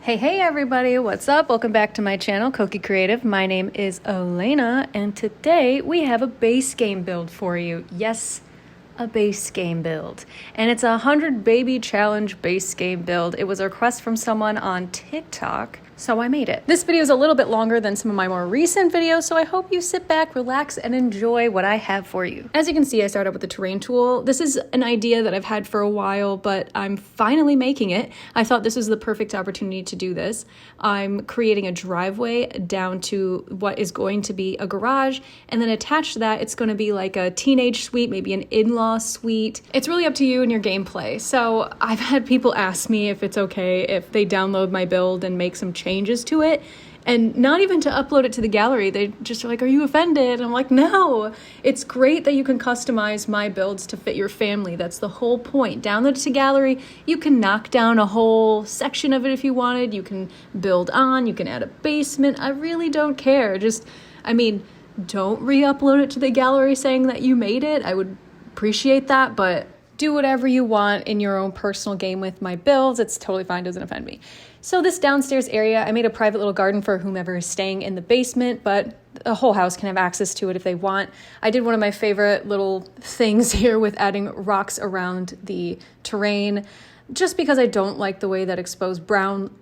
Hey everybody, what's up? Welcome back to my channel, Koki Creative. My name is Elena, and today we have a base game build for you. Yes, a base game build. And it's a 100 baby challenge base game build. It was a request from someone on TikTok, so I made it. This video is a little bit longer than some of my more recent videos, so I hope you sit back, relax, and enjoy what I have for you. As you can see, I started with the terrain tool. This is an idea that I've had for a while, but I'm finally making it. I thought this was the perfect opportunity to do this. I'm creating a driveway down to what is going to be a garage, and then attached to that, it's going to be like a teenage suite, maybe an in-law suite. It's really up to you and your gameplay. So I've had people ask me if it's okay if they download my build and make some changes to it, and not even to upload it to the gallery. They just are like, are you offended? And I'm like, no, it's great that you can customize my builds to fit your family. That's the whole point. Download it to gallery. You can knock down a whole section of it if you wanted. You can build on, you can add a basement. I really don't care. Don't re-upload it to the gallery saying that you made it. I would appreciate that, but do whatever you want in your own personal game with my builds. It's totally fine, doesn't offend me. So this downstairs area, I made a private little garden for whomever is staying in the basement, but the whole house can have access to it if they want. I did one of my favorite little things here with adding rocks around the terrain, just because I don't like the way that exposed brown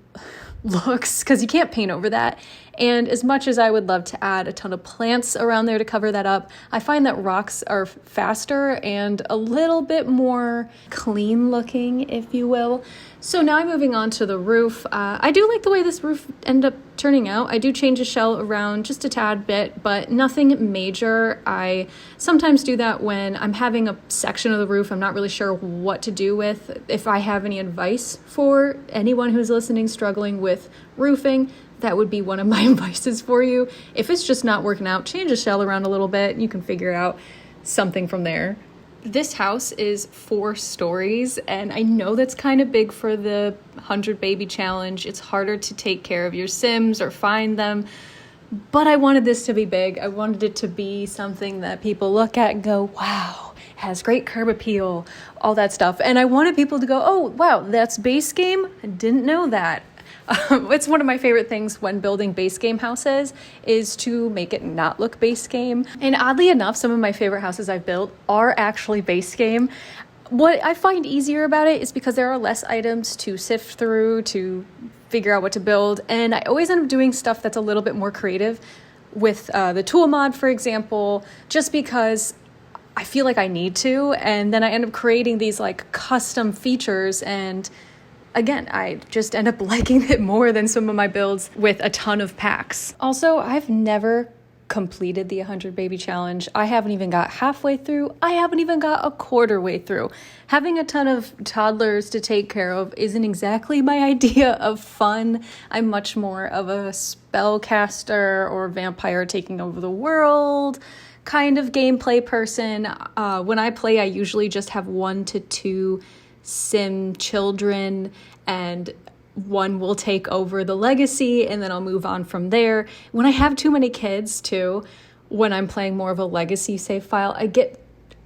looks, because you can't paint over that. And as much as I would love to add a ton of plants around there to cover that up, I find that rocks are faster and a little bit more clean looking, if you will. So now I'm moving on to the roof. I do like the way this roof ended up turning out. I do change the shell around just a tad bit, but nothing major. I sometimes do that when I'm having a section of the roof I'm not really sure what to do with. If I have any advice for anyone who's listening struggling with roofing, that would be one of my advices for you. If it's just not working out, change the shell around a little bit and you can figure out something from there. This house is 4 stories, and I know that's kind of big for the 100 baby challenge. It's harder to take care of your Sims or find them, but I wanted this to be big. I wanted it to be something that people look at and go, wow, has great curb appeal, all that stuff. And I wanted people to go, oh, wow, that's base game? I didn't know that. It's one of my favorite things when building base game houses is to make it not look base game. And oddly enough, some of my favorite houses I've built are actually base game. What I find easier about it is because there are less items to sift through to figure out what to build. And I always end up doing stuff that's a little bit more creative with the tool mod, for example, just because I feel like I need to. And then I end up creating these like custom features, and again, I just end up liking it more than some of my builds with a ton of packs. Also, I've never completed the 100 baby challenge. I haven't even got halfway through. I haven't even got a quarter way through. Having a ton of toddlers to take care of isn't exactly my idea of fun. I'm much more of a spellcaster or vampire taking over the world kind of gameplay person. When I play, I usually just have 1 to 2 Sim children, and one will take over the legacy and then I'll move on from there. When I have too many kids too, when I'm playing more of a legacy save file, I get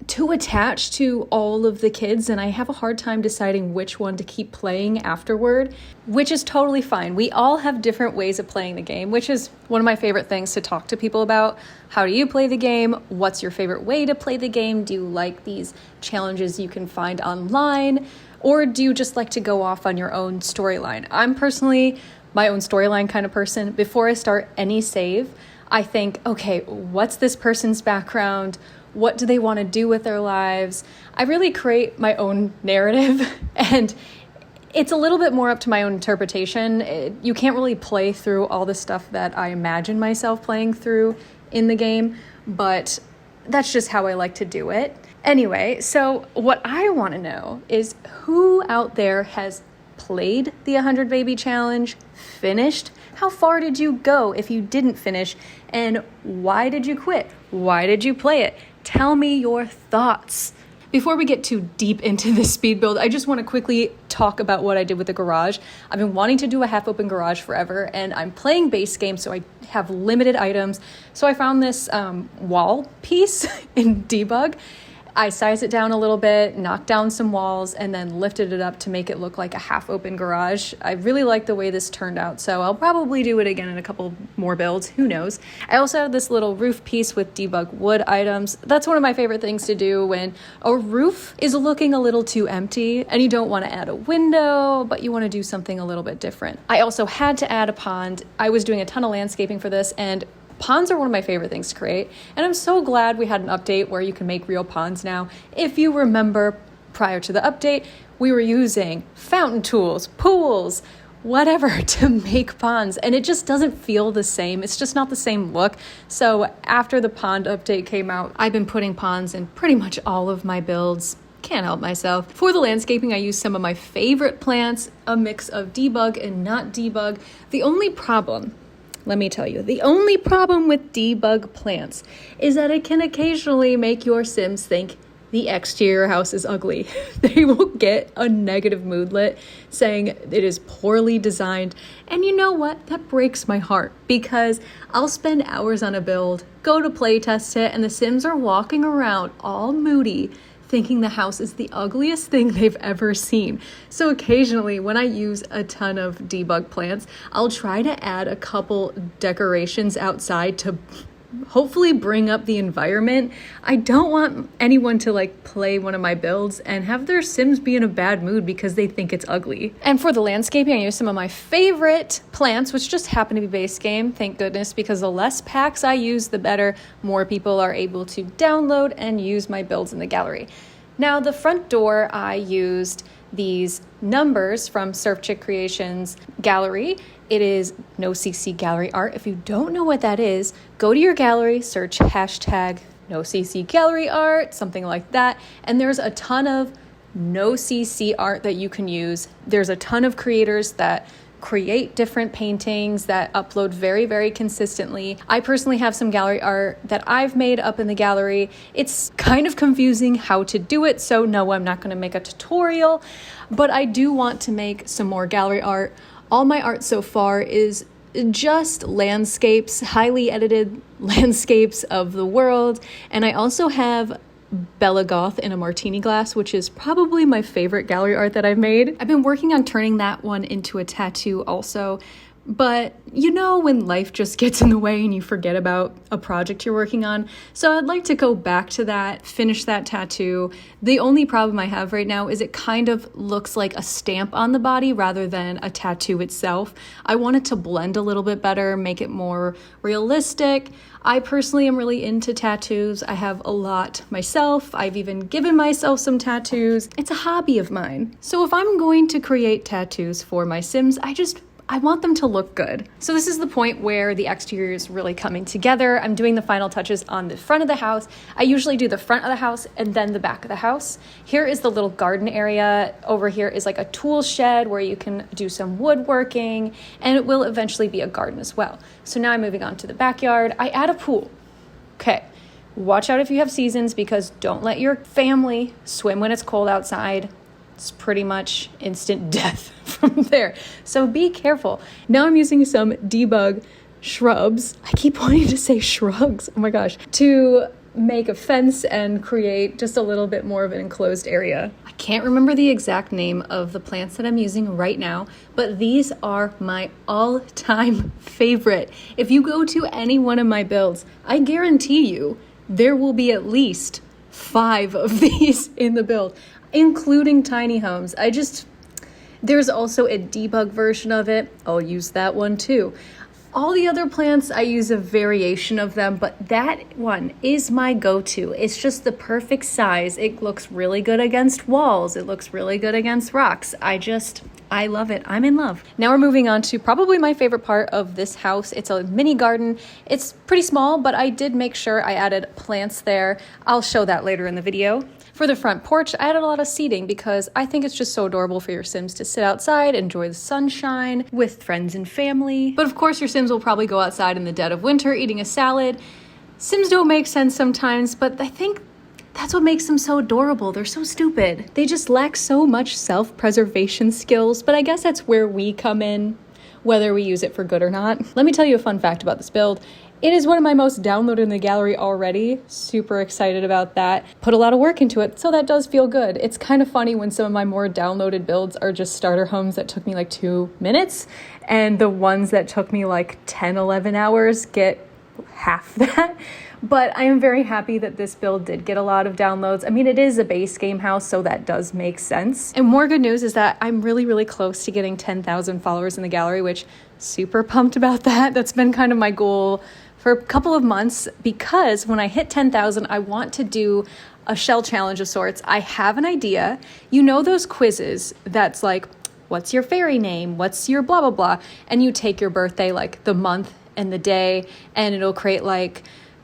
too attached to all of the kids and I have a hard time deciding which one to keep playing afterward, which is totally fine. We all have different ways of playing the game, which is one of my favorite things to talk to people about. How do you play the game? What's your favorite way to play the game? Do you like these challenges you can find online? Or do you just like to go off on your own storyline? I'm personally my own storyline kind of person. Before I start any save, I think, okay, what's this person's background? What do they want to do with their lives? I really create my own narrative, and it's a little bit more up to my own interpretation. You can't really play through all the stuff that I imagine myself playing through in the game, but that's just how I like to do it. Anyway, so what I want to know is who out there has played the 100 baby challenge, finished? How far did you go if you didn't finish? And why did you quit? Why did you play it? Tell me your thoughts. Before we get too deep into this speed build, I just want to quickly talk about what I did with the garage. I've been wanting to do a half-open garage forever, and I'm playing base game, so I have limited items. So I found this wall piece in Debug. I sized it down a little bit, knocked down some walls, and then lifted it up to make it look like a half-open garage. I really like the way this turned out, so I'll probably do it again in a couple more builds, who knows. I also have this little roof piece with debug wood items. That's one of my favorite things to do when a roof is looking a little too empty and you don't want to add a window, but you want to do something a little bit different. I also had to add a pond. I was doing a ton of landscaping for this, and ponds are one of my favorite things to create, and I'm so glad we had an update where you can make real ponds now. If you remember, prior to the update, we were using fountain tools, pools, whatever to make ponds, and it just doesn't feel the same. It's just not the same look. So after the pond update came out, I've been putting ponds in pretty much all of my builds. Can't help myself. For the landscaping, I used some of my favorite plants, a mix of debug and not debug. The only problem, let me tell you, the only problem with debug plants is that it can occasionally make your Sims think the exterior house is ugly. They will get a negative moodlet saying it is poorly designed. And you know what? That breaks my heart, because I'll spend hours on a build, go to play test it, and the Sims are walking around all moody, thinking the house is the ugliest thing they've ever seen. So occasionally when I use a ton of debug plants, I'll try to add a couple decorations outside to hopefully bring up the environment. I don't want anyone to play one of my builds and have their Sims be in a bad mood because they think it's ugly. And for the landscaping, I use some of my favorite plants, which just happen to be base game, thank goodness, because the less packs I use, the better. More people are able to download and use my builds in the gallery. Now, the front door, I used these numbers from Surf Chick Creations gallery. It is no CC gallery art. If you don't know what that is, go to your gallery, search hashtag no CC gallery art, something like that. And there's a ton of no CC art that you can use. There's a ton of creators that create different paintings that upload very, very consistently. I personally have some gallery art that I've made up in the gallery. It's kind of confusing how to do it, so no, I'm not going to make a tutorial, but I do want to make some more gallery art. All my art so far is just landscapes, highly edited landscapes of the world, and I also have Bella Goth in a martini glass, which is probably my favorite gallery art that I've made. I've been working on turning that one into a tattoo also, but you know when life just gets in the way and you forget about a project you're working on. So I'd like to go back to that, finish that tattoo. The only problem I have right now is it kind of looks like a stamp on the body rather than a tattoo itself. I want it to blend a little bit better, make it more realistic. I personally am really into tattoos. I have a lot myself. I've even given myself some tattoos. It's a hobby of mine. So if I'm going to create tattoos for my Sims, I want them to look good. So this is the point where the exterior is really coming together. I'm doing the final touches on the front of the house. I usually do the front of the house and then the back of the house. Here is the little garden area. Over here is like a tool shed where you can do some woodworking, and it will eventually be a garden as well. So now I'm moving on to the backyard. I add a pool. Okay, watch out if you have seasons, because don't let your family swim when it's cold outside. It's pretty much instant death from there. So be careful. Now I'm using some debug shrubs. I keep wanting to say shrugs. Oh my gosh. To make a fence and create just a little bit more of an enclosed area. I can't remember the exact name of the plants that I'm using right now, but these are my all-time favorite. If you go to any one of my builds, I guarantee you there will be at least 5 of these in the build, including tiny homes. There's also a debug version of it. I'll use that one too. All the other plants, I use a variation of them, but that one is my go-to. It's just the perfect size. It looks really good against walls. It looks really good against rocks. I love it. I'm in love. Now we're moving on to probably my favorite part of this house. It's a mini garden. It's pretty small, but I did make sure I added plants there. I'll show that later in the video. For the front porch, I added a lot of seating because I think it's just so adorable for your Sims to sit outside, enjoy the sunshine with friends and family. But of course, your Sims will probably go outside in the dead of winter eating a salad. Sims don't make sense sometimes, but I think that's what makes them so adorable. They're so stupid. They just lack so much self-preservation skills, but I guess that's where we come in. whether we use it for good or not. Let me tell you a fun fact about this build. It is one of my most downloaded in the gallery already. Super excited about that. Put a lot of work into it, so that does feel good. It's kind of funny when some of my more downloaded builds are just starter homes that took me like 2 minutes, and the ones that took me like 10, 11 hours get half that. But I am very happy that this build did get a lot of downloads. I mean, it is a base game house, so that does make sense. And more good news is that I'm really, really close to getting 10,000 followers in the gallery, which super pumped about that. That's been kind of my goal for a couple of months, because when I hit 10,000, I want to do a shell challenge of sorts. I have an idea. You know those quizzes that's like, what's your fairy name? What's your blah, blah, blah? And you take your birthday, like the month and the day, and it'll create like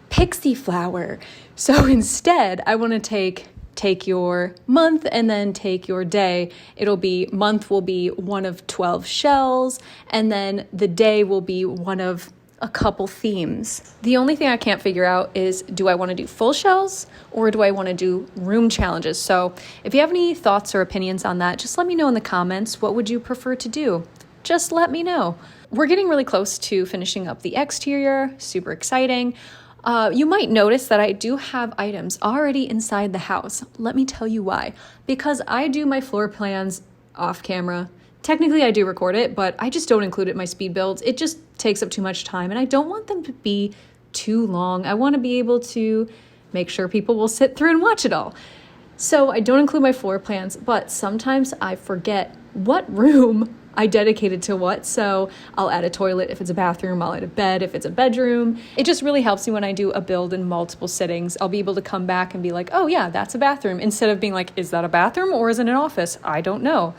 pixie flower. So instead, I want to take your month and then take your day. It'll be, month will be one of 12 shells, and then the day will be one of a couple themes. The only thing I can't figure out is, do I want to do full shells or do I want to do room challenges? So if you have any thoughts or opinions on that, just let me know in the comments. What would you prefer to do? Just let me know. We're getting really close to finishing up the exterior. Super exciting. You might notice that I do have items already inside the house. Let me tell you why. Because I do my floor plans off camera. Technically, I do record it, but I just don't include it in my speed builds. It just takes up too much time, and I don't want them to be too long. I want to be able to make sure people will sit through and watch it all. So I don't include my floor plans, but sometimes I forget what room I dedicated to what. So I'll add a toilet if it's a bathroom, I'll add a bed if it's a bedroom. It just really helps me when I do a build in multiple sittings. I'll be able to come back and be like, oh yeah, that's a bathroom, instead of being like, is that a bathroom or is it an office? I don't know.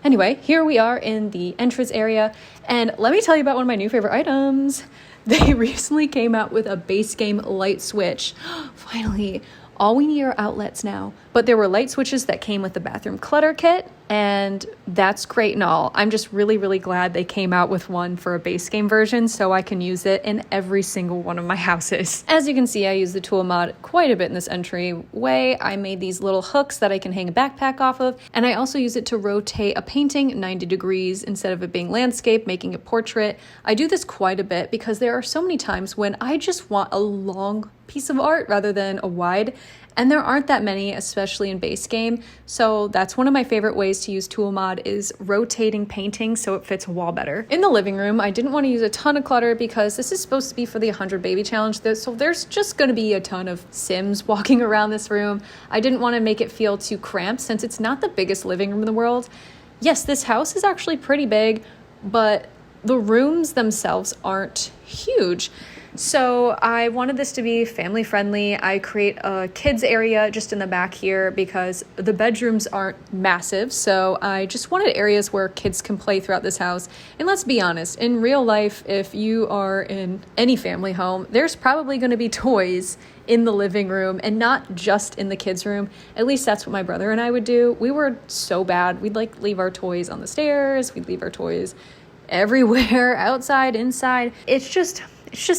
Anyway, here we are in the entrance area, and let me tell you about one of my new favorite items. They recently came out with a base game light switch. Finally, all we need are outlets now. But there were light switches that came with the bathroom clutter kit, and that's great and all. I'm just really, really glad they came out with one for a base game version so I can use it in every single one of my houses. As you can see, I use the tool mod quite a bit in this entryway. I made these little hooks that I can hang a backpack off of, and I also use it to rotate a painting 90 degrees instead of it being landscape, making a portrait. I do this quite a bit because there are so many times when I just want a long piece of art rather than a wide, and there aren't that many, especially in base game. So that's one of my favorite ways to use tool mod, is rotating painting so it fits a wall better. In the living room, I didn't want to use a ton of clutter because this is supposed to be for the 100 baby challenge, so there's just going to be a ton of Sims walking around this room. I didn't want to make it feel too cramped since it's not the biggest living room in the world. Yes, this house is actually pretty big, but the rooms themselves aren't huge. So I wanted this to be family friendly. I create a kids area just in the back here because the bedrooms aren't massive. So I just wanted areas where kids can play throughout this house. And let's be honest, in real life, if you are in any family home, there's probably going to be toys in the living room and not just in the kids' room. At least that's what my brother and I would do. We were so bad. We'd like leave our toys on the stairs. We'd leave our toys everywhere, outside, inside. It's just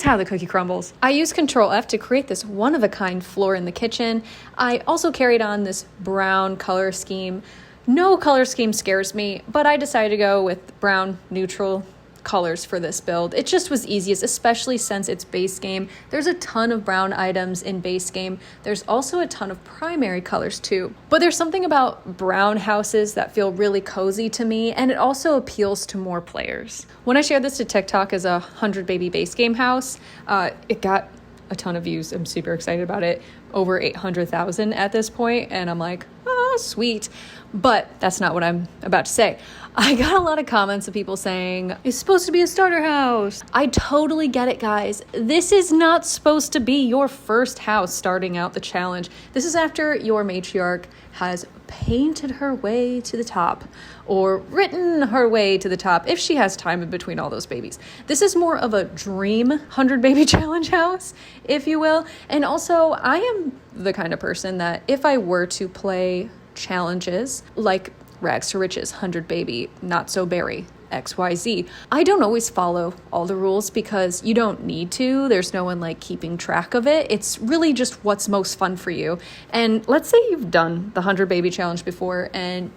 how the cookie crumbles. I used Control F to create this one-of-a-kind floor in the kitchen. I also carried on this brown color scheme. No color scheme scares me, but I decided to go with brown neutral colors for this build. It just was easiest, especially since it's base game. There's a ton of brown items in base game. There's also a ton of primary colors too. But there's something about brown houses that feel really cozy to me, and it also appeals to more players. When I shared this to TikTok as a 100 baby base game house, it got a ton of views. I'm super excited about it. Over 800,000 at this point, and I'm like, oh, sweet. But that's not what I'm about to say. I got a lot of comments of people saying, it's supposed to be a starter house. I totally get it, guys. This is not supposed to be your first house starting out the challenge. This is after your matriarch has painted her way to the top or written her way to the top if she has time in between all those babies. This is more of a dream 100 baby challenge house, if you will. And also, I am the kind of person that if I were to play challenges like Rags to Riches, 100 baby, Not So Berry, XYZ, I don't always follow all the rules because you don't need to. There's no one like keeping track of it. It's really just what's most fun for you. And let's say you've done the 100 baby challenge before and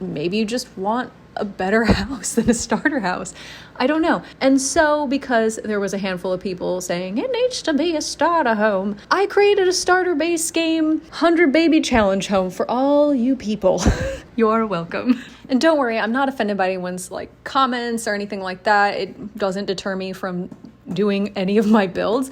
maybe you just want a better house than a starter house. I don't know. And so because there was a handful of people saying it needs to be a starter home, I created a starter base game 100 baby challenge home for all you people. You're welcome. And don't worry, I'm not offended by anyone's like comments or anything like that. It doesn't deter me from doing any of my builds.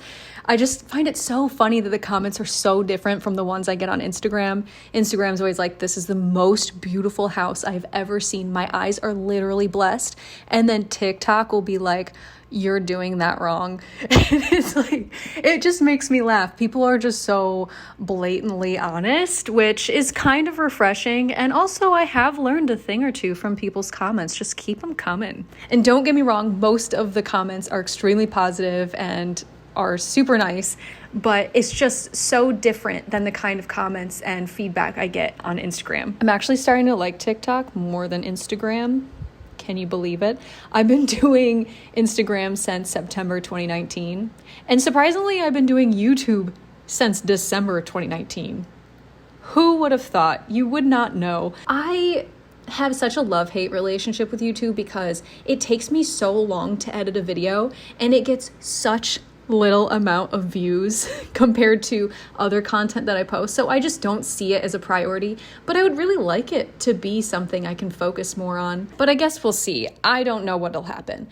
I just find it so funny that the comments are so different from the ones I get on Instagram. Instagram's always like, this is the most beautiful house I've ever seen. My eyes are literally blessed. And then TikTok will be like, you're doing that wrong. And it's like, it just makes me laugh. People are just so blatantly honest, which is kind of refreshing. And also I have learned a thing or two from people's comments. Just keep them coming. And don't get me wrong, most of the comments are extremely positive and are super nice, but it's just so different than the kind of comments and feedback I get on Instagram. I'm actually starting to like TikTok more than Instagram. Can you believe it? I've been doing Instagram since September 2019. And surprisingly, I've been doing YouTube since December 2019. Who would have thought? You would not know. I have such a love-hate relationship with YouTube because it takes me so long to edit a video and it gets such little amount of views compared to other content that I post. So I just don't see it as a priority, but I would really like it to be something I can focus more on. But I guess we'll see. I don't know what'll happen.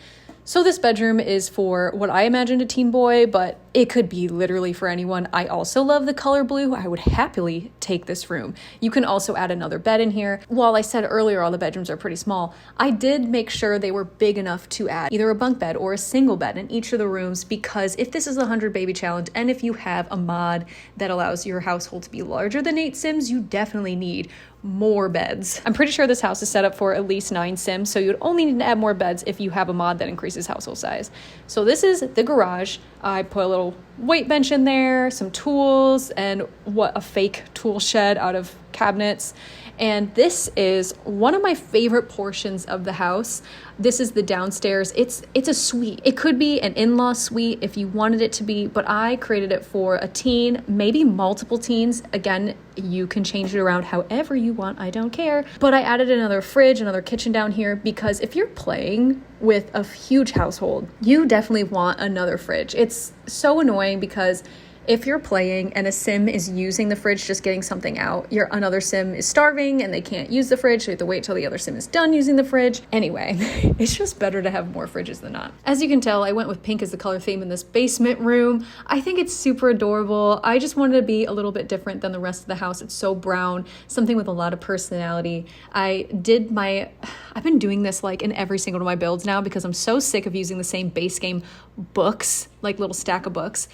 So this bedroom is for what I imagined a teen boy, but it could be literally for anyone. I also love the color blue. I would happily take this room. You can also add another bed in here. While I said earlier all the bedrooms are pretty small, I did make sure they were big enough to add either a bunk bed or a single bed in each of the rooms, because if this is a 100 baby challenge and if you have a mod that allows your household to be larger than 8 Sims, you definitely need more beds. I'm pretty sure this house is set up for at least 9 Sims, so you'd only need to add more beds if you have a mod that increases household size. So this is the garage. I put a little weight bench in there, some tools, and a fake tool shed out of cabinets. And this is one of my favorite portions of the house. This is the downstairs. It's a suite. It could be an in-law suite if you wanted it to be, but I created it for a teen, maybe multiple teens. Again, you can change it around however you want. I don't care. But I added another fridge, another kitchen down here, because if you're playing with a huge household, you definitely want another fridge. It's so annoying because if you're playing and a sim is using the fridge, just getting something out, another sim is starving and they can't use the fridge, so you have to wait till the other sim is done using the fridge. Anyway, it's just better to have more fridges than not. As you can tell, I went with pink as the color theme in this basement room. I think it's super adorable. I just wanted to be a little bit different than the rest of the house. It's so brown, something with a lot of personality. I've been doing this like in every single one of my builds now because I'm so sick of using the same base game books, like little stack of books.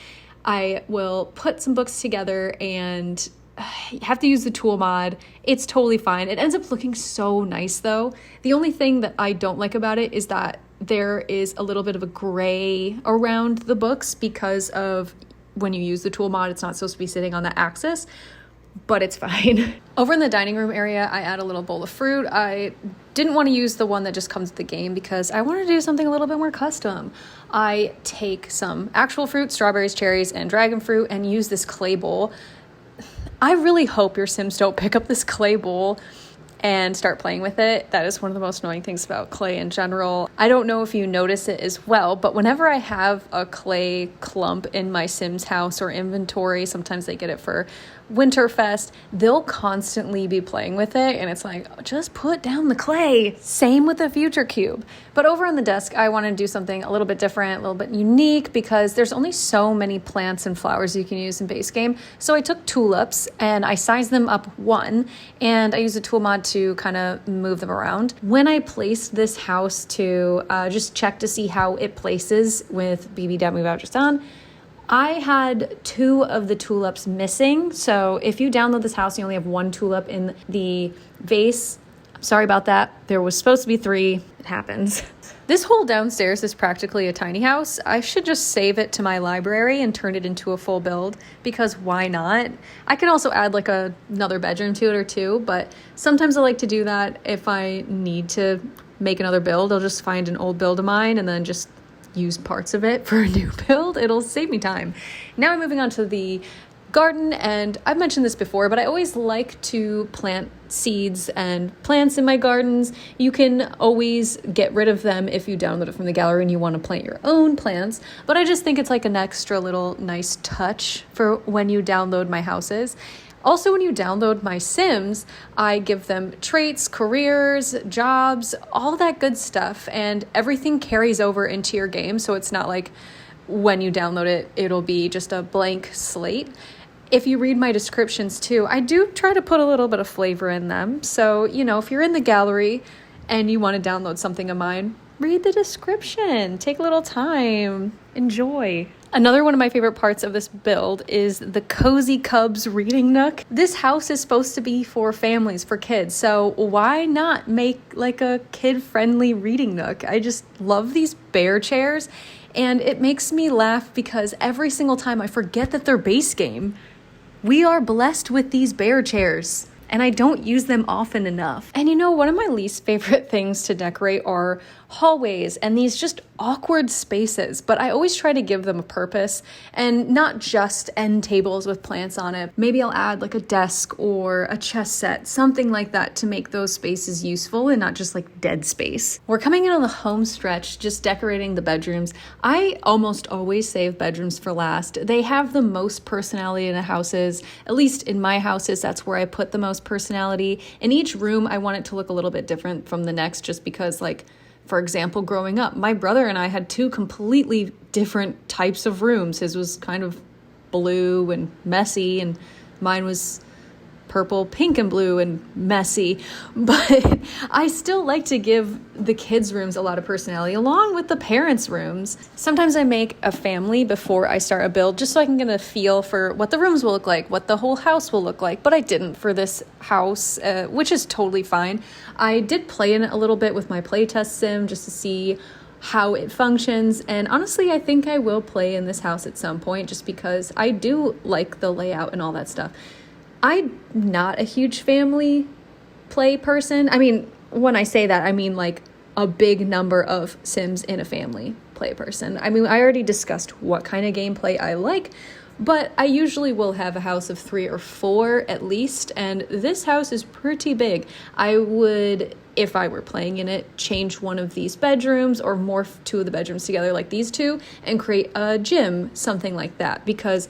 I will put some books together and have to use the tool mod. It's totally fine. It ends up looking so nice though. The only thing that I don't like about it is that there is a little bit of a gray around the books because of when you use the tool mod, it's not supposed to be sitting on that axis, but it's fine. Over in the dining room area, I add a little bowl of fruit. I didn't want to use the one that just comes with the game because I wanted to do something a little bit more custom. I take some actual fruit, strawberries, cherries, and dragon fruit, and use this clay bowl. I really hope your Sims don't pick up this clay bowl and start playing with it. That is one of the most annoying things about clay in general. I don't know if you notice it as well, but whenever I have a clay clump in my Sims house or inventory, sometimes they get it for Winterfest, they'll constantly be playing with it, and it's like, just put down the clay. Same with the future cube. But over on the desk, I want to do something a little bit different, a little bit unique, because there's only so many plants and flowers you can use in base game. So I took tulips and I sized them up 1, and I used a tool mod to kind of move them around. When I placed this house to just check to see how it places with bb.moveobjects on, I had 2 of the tulips missing. So if you download this house, you only have 1 tulip in the vase. Sorry about that. There was supposed to be 3. It happens. This whole downstairs is practically a tiny house. I should just save it to my library and turn it into a full build, because why not? I can also add like another bedroom to it or 2, but sometimes I like to do that if I need to make another build. I'll just find an old build of mine and then just use parts of it for a new build. It'll save me time. Now I'm moving on to the garden, and I've mentioned this before, but I always like to plant seeds and plants in my gardens. You can always get rid of them if you download it from the gallery and you want to plant your own plants, but I just think it's like an extra little nice touch for when you download my houses. Also, when you download my Sims, I give them traits, careers, jobs, all that good stuff, and everything carries over into your game, so it's not like when you download it, it'll be just a blank slate. If you read my descriptions too, I do try to put a little bit of flavor in them. So, if you're in the gallery and you want to download something of mine, read the description, take a little time, enjoy. Another one of my favorite parts of this build is the Cozy Cubs reading nook. This house is supposed to be for families, for kids, so why not make like a kid-friendly reading nook? I just love these bear chairs, and it makes me laugh because every single time I forget that they're base game. We are blessed with these bear chairs, and I don't use them often enough. And one of my least favorite things to decorate are hallways and these just awkward spaces, but I always try to give them a purpose and not just end tables with plants on it. Maybe I'll add like a desk or a chess set, something like that to make those spaces useful and not just like dead space. We're coming in on the home stretch, just decorating the bedrooms. I almost always save bedrooms for last. They have the most personality in the houses, at least in my houses, that's where I put the most personality. In each room, I want it to look a little bit different from the next, just because for example, growing up, my brother and I had two completely different types of rooms. His was kind of blue and messy, and mine was purple, pink, and blue and messy. But I still like to give the kids' rooms a lot of personality along with the parents' rooms. Sometimes I make a family before I start a build just so I can get a feel for what the rooms will look like, what the whole house will look like. But I didn't for this house, which is totally fine. I did play in it a little bit with my playtest sim just to see how it functions, and honestly I think I will play in this house at some point just because I do like the layout and all that stuff. I'm not a huge family play person. I mean, when I say that, I mean like a big number of Sims in a family play person. I mean, I already discussed what kind of gameplay I like, but I usually will have a house of 3 or 4 at least, and this house is pretty big. I would, if I were playing in it, change one of these bedrooms or morph 2 of the bedrooms together like these 2 and create a gym, something like that, because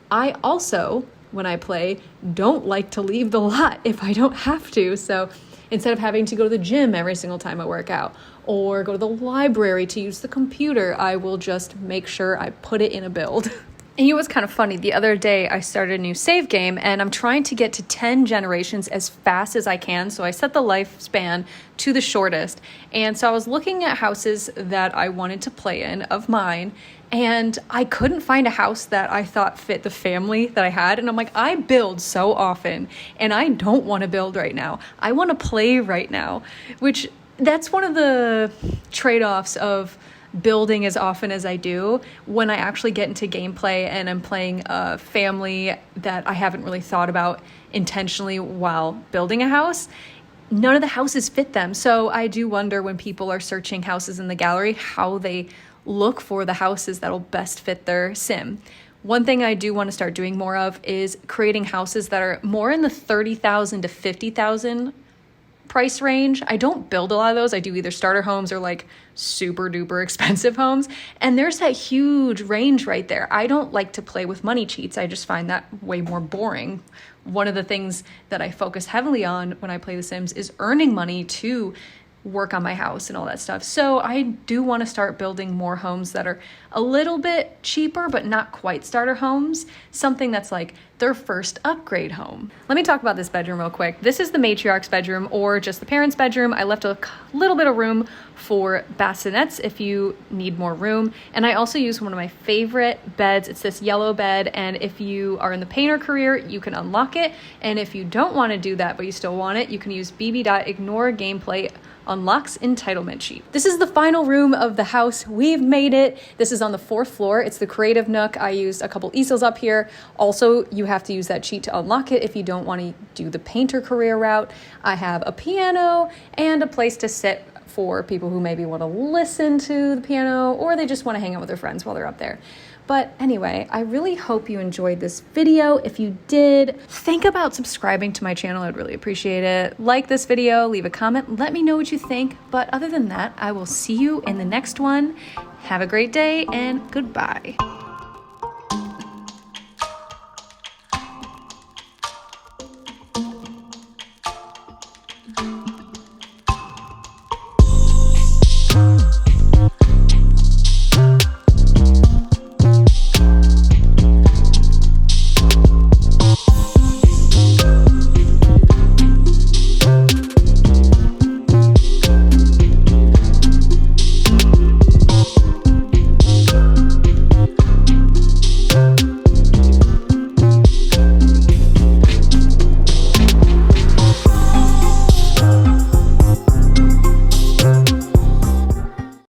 I also, when I play, don't like to leave the lot if I don't have to. So instead of having to go to the gym every single time I work out or go to the library to use the computer, I will just make sure I put it in a build. And what's kind of funny, the other day I started a new save game and I'm trying to get to 10 generations as fast as I can. So I set the lifespan to the shortest. And so I was looking at houses that I wanted to play in of mine, and I couldn't find a house that I thought fit the family that I had. And I'm like, I build so often and I don't want to build right now. I want to play right now, which that's one of the trade-offs of building as often as I do. When I actually get into gameplay and I'm playing a family that I haven't really thought about intentionally while building a house, none of the houses fit them. So I do wonder when people are searching houses in the gallery, how they look for the houses that'll best fit their sim. One thing I do want to start doing more of is creating houses that are more in the 30,000 to 50,000 price range. I don't build a lot of those. I do either starter homes or like super duper expensive homes. And there's that huge range right there. I don't like to play with money cheats. I just find that way more boring. One of the things that I focus heavily on when I play The Sims is earning money to work on my house and all that stuff. So I do want to start building more homes that are a little bit cheaper, but not quite starter homes. Something that's like their first upgrade home. Let me talk about this bedroom real quick. This is the matriarch's bedroom or just the parents' bedroom. I left a little bit of room for bassinets if you need more room. And I also use one of my favorite beds. It's this yellow bed. And if you are in the painter career, you can unlock it. And if you don't want to do that, but you still want it, you can use bb.ignoregameplayunlocksentitlement sheet. This is the final room of the house. We've made it. This is on the 4th floor. It's the creative nook. I used a couple easels up here. Also, you have to use that sheet to unlock it if you don't want to do the painter career route. I have a piano and a place to sit for people who maybe want to listen to the piano or they just want to hang out with their friends while they're up there. But anyway, I really hope you enjoyed this video. If you did, think about subscribing to my channel. I'd really appreciate it. Like this video, leave a comment, let me know what you think. But other than that, I will see you in the next one. Have a great day and goodbye.